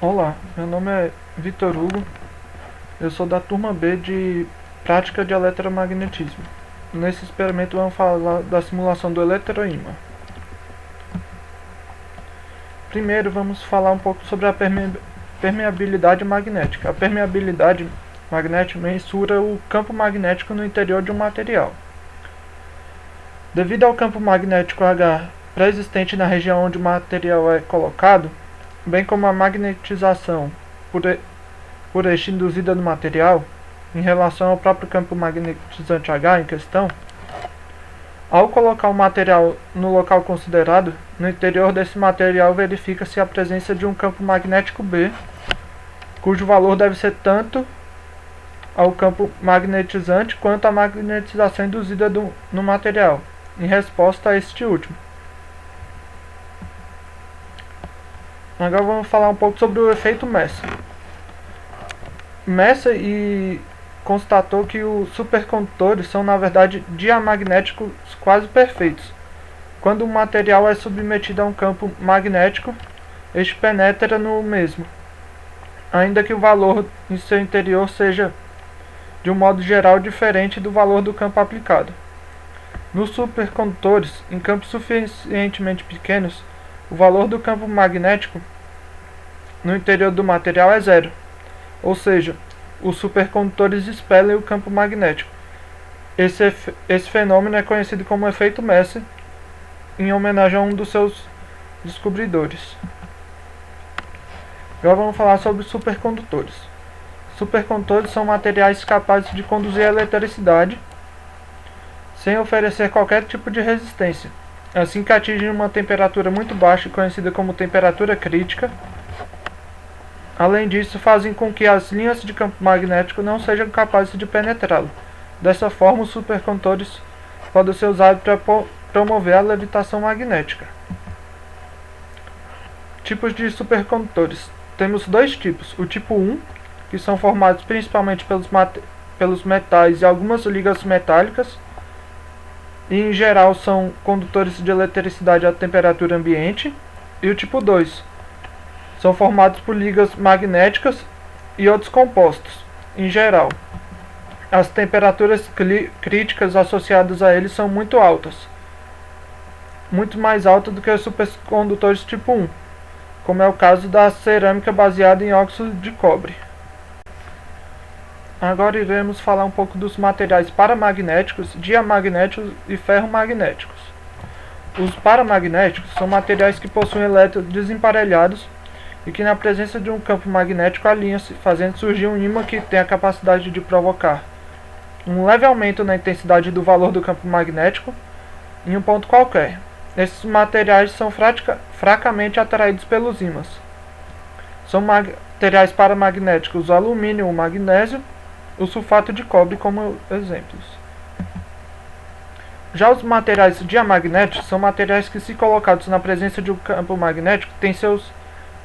Olá, meu nome é Vitor Hugo, eu sou da turma B de Prática de Eletromagnetismo. Nesse experimento vamos falar da simulação do eletroímã. Primeiro vamos falar um pouco sobre a permeabilidade magnética. A permeabilidade magnética mensura o campo magnético no interior de um material. Devido ao campo magnético H pré-existente na região onde o material é colocado, bem como a magnetização por este induzida no material, em relação ao próprio campo magnetizante H em questão, ao colocar o material no local considerado, no interior desse material verifica-se a presença de um campo magnético B, cujo valor deve ser tanto ao campo magnetizante quanto à magnetização induzida no material, em resposta a este último. Agora vamos falar um pouco sobre o efeito Messier. Messier constatou que os supercondutores são na verdade diamagnéticos quase perfeitos. Quando um material é submetido a um campo magnético, este penetra no mesmo, ainda que o valor em seu interior seja, de um modo geral, diferente do valor do campo aplicado. Nos supercondutores, em campos suficientemente pequenos, o valor do campo magnético no interior do material é zero, ou seja, os supercondutores expelem o campo magnético. Esse fenômeno é conhecido como efeito Messier, em homenagem a um dos seus descobridores. Agora vamos falar sobre supercondutores. Supercondutores são materiais capazes de conduzir a eletricidade sem oferecer qualquer tipo de resistência, assim que atingem uma temperatura muito baixa, conhecida como temperatura crítica. Além disso, fazem com que as linhas de campo magnético não sejam capazes de penetrá-lo. Dessa forma, os supercondutores podem ser usados para promover a levitação magnética. Tipos de supercondutores. Temos dois tipos. O tipo 1, que são formados principalmente pelos metais e algumas ligas metálicas, e em geral são condutores de eletricidade à temperatura ambiente. E o tipo 2, são formados por ligas magnéticas e outros compostos. Em geral, as temperaturas críticas associadas a eles são muito altas, muito mais altas do que os supercondutores tipo 1, como é o caso da cerâmica baseada em óxido de cobre. Agora iremos falar um pouco dos materiais paramagnéticos, diamagnéticos e ferromagnéticos. Os paramagnéticos são materiais que possuem elétrons desemparelhados e que na presença de um campo magnético alinham-se, fazendo surgir um ímã que tem a capacidade de provocar um leve aumento na intensidade do valor do campo magnético em um ponto qualquer. Esses materiais são fracamente atraídos pelos ímãs. São materiais paramagnéticos o alumínio, o magnésio, o sulfato de cobre como exemplos. Já os materiais diamagnéticos são materiais que, se colocados na presença de um campo magnético, têm seus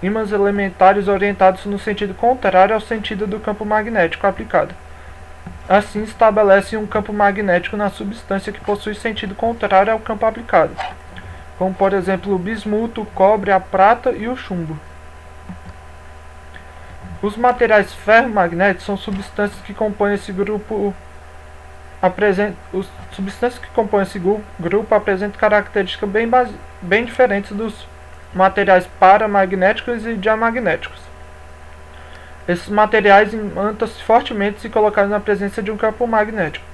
ímãs elementares orientados no sentido contrário ao sentido do campo magnético aplicado. Assim, estabelece um campo magnético na substância que possui sentido contrário ao campo aplicado, como por exemplo o bismuto, o cobre, a prata e o chumbo. Os materiais ferromagnéticos são substâncias que compõem esse grupo apresentam características bem diferentes dos materiais paramagnéticos e diamagnéticos. Esses materiais imantam-se fortemente se colocados na presença de um campo magnético.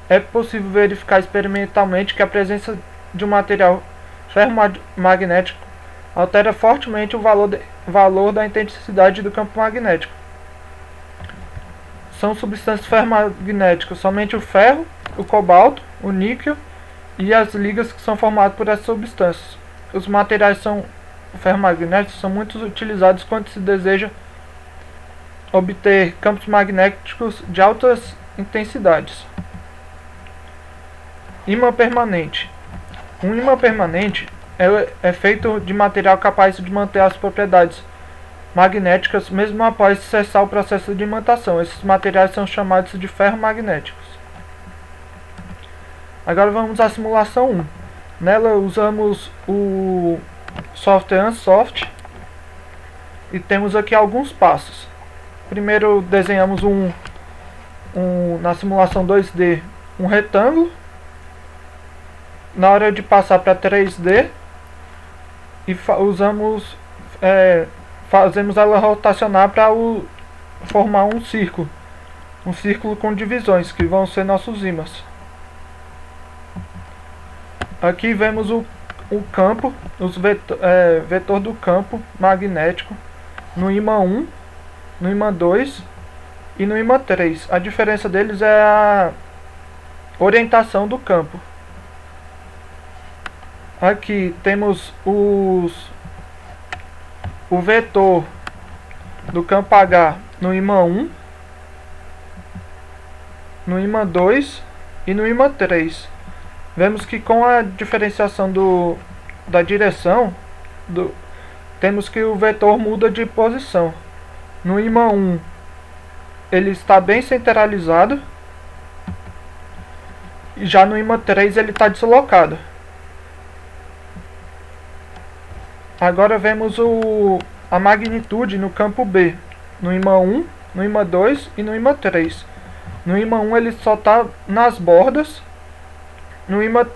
É possível verificar experimentalmente que a presença de um material ferromagnético altera fortemente o valor da intensidade do campo magnético. São substâncias ferromagnéticas somente o ferro, o cobalto, o níquel e as ligas que são formadas por essas substâncias. Os materiais ferromagnéticos são muito utilizados quando se deseja obter campos magnéticos de altas intensidades. Ímã permanente. Um ímã permanente é feito de material capaz de manter as propriedades magnéticas mesmo após cessar o processo de imantação. Esses materiais são chamados de ferromagnéticos. Agora vamos à simulação 1. Nela usamos o software Unsoft e temos aqui alguns passos. Primeiro desenhamos na simulação 2D um retângulo. Na hora de passar para 3D e fazemos ela rotacionar para formar um círculo com divisões que vão ser nossos ímãs. Aqui vemos o campo, vetor do campo magnético no ímã 1, no ímã 2 e no ímã 3. A diferença deles é a orientação do campo. Aqui temos o vetor do campo H no ímã 1, no ímã 2 e no ímã 3. Vemos que com a diferenciação da direção, temos que o vetor muda de posição. No ímã 1 ele está bem centralizado, e já no ímã 3 ele está deslocado. Agora vemos a magnitude no campo B, no ímã 1, no ímã 2 e no ímã 3. No ímã 1 ele só está nas bordas, no ímã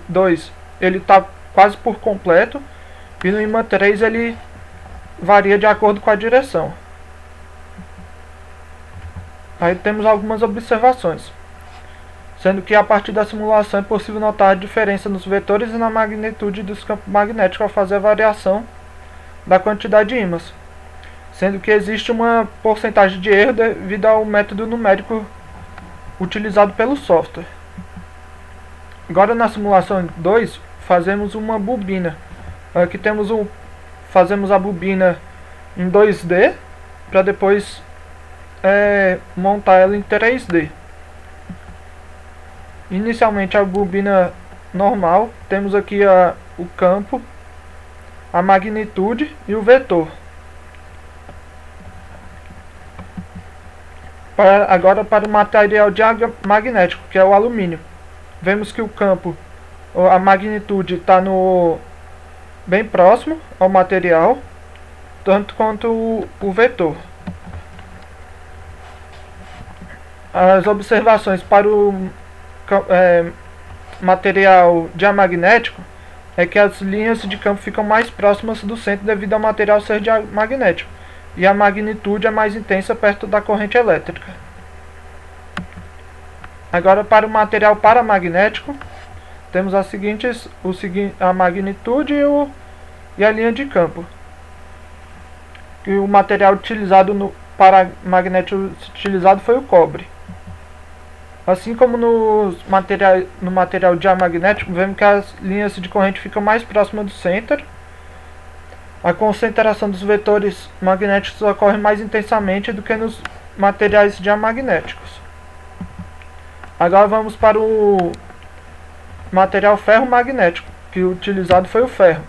2 ele está quase por completo, e no ímã 3 ele varia de acordo com a direção. Aí temos algumas observações, sendo que a partir da simulação é possível notar a diferença nos vetores e na magnitude dos campos magnéticos ao fazer a variação da quantidade de ímãs, sendo que existe uma porcentagem de erro devido ao método numérico utilizado pelo software. Agora na simulação 2 fazemos uma bobina. Aqui fazemos a bobina em 2D para depois montar ela em 3D. Inicialmente a bobina normal, temos aqui o campo, a magnitude e o vetor. Agora para o material diamagnético, que é o alumínio. Vemos que o campo, a magnitude está bem próximo ao material, tanto quanto o vetor. As observações para o material diamagnético é que as linhas de campo ficam mais próximas do centro devido ao material ser diamagnético, e a magnitude é mais intensa perto da corrente elétrica. Agora para o material paramagnético, temos a magnitude e a linha de campo. E o material utilizado no paramagnético utilizado foi o cobre. Assim como no material diamagnético, vemos que as linhas de corrente ficam mais próximas do centro. A concentração dos vetores magnéticos ocorre mais intensamente do que nos materiais diamagnéticos. Agora vamos para o material ferromagnético, que o utilizado foi o ferro.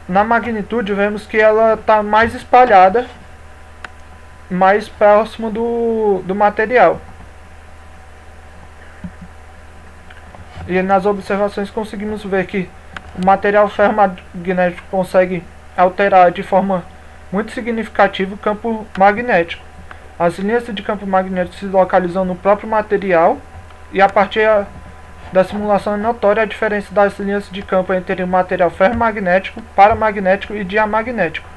Na magnitude vemos que ela está mais espalhada, mais próximo do material. E nas observações conseguimos ver que o material ferromagnético consegue alterar de forma muito significativa o campo magnético. As linhas de campo magnético se localizam no próprio material, e a partir da simulação é notória a diferença das linhas de campo entre o material ferromagnético, paramagnético e diamagnético.